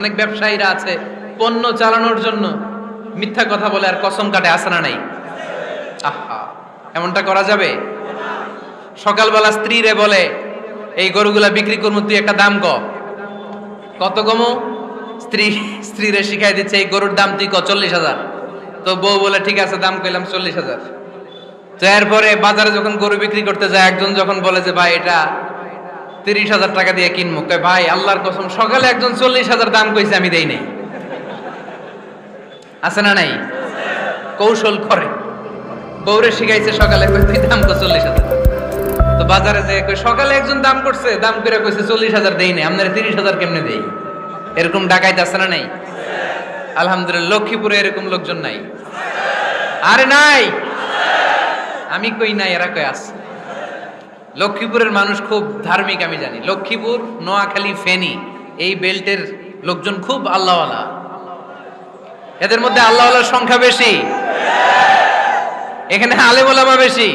অনেক ব্যবসায়ীরা আছে পণ্য চালানোর জন্য মিথ্যা কথা বলে আর কসম কাটে, আছে না নাই? আহা, এমনটা করা যাবে? সকালবেলা স্ত্রীরে বলে এই গরুগুলা বিক্রি করবো, তুই একটা দাম কত কমো? স্ত্রীরে শিখাই দিচ্ছে এই গরুর দাম তুই 40,000। তো বউ বলে ঠিক আছে, দাম কইলাম 40,000। তো এরপরে বাজারে যখন গরু বিক্রি করতে যায়, একজন যখন বলে যে ভাই এটা 30,000 টাকা দিয়ে কিনবো, কয় ভাই আল্লাহর কসম সকালে একজন 40,000 দাম কইছে, আমি দেই নাই। আছে না নাই? কৌশল করে, বউরে শিখাইছে সকালে, তুই দাম কর 40,000। তো বাজারে যে সকালে একজন দাম করছে, দাম করে কইছে 40,000 দেই নাই, আপনারা 30,000 কেমনে দেই? এরকম ডাকাইত আছে না নাই? আলহামদুলিল্লাহ লক্ষ্মীপুরে এরকম লোকজন নাই। আরে নাই, আমি কই নাই, এরা কই আছে। লক্ষ্মীপুরের মানুষ খুব ধার্মিক, আমি জানি। লক্ষ্মীপুর, নোয়াখালী, ফেনী এই বেল্টের লোকজন খুব আল্লাহওয়ালা। এদের মধ্যে আল্লাহওয়ালার সংখ্যা বেশি, এখানে আলেম ওলামা বেশি।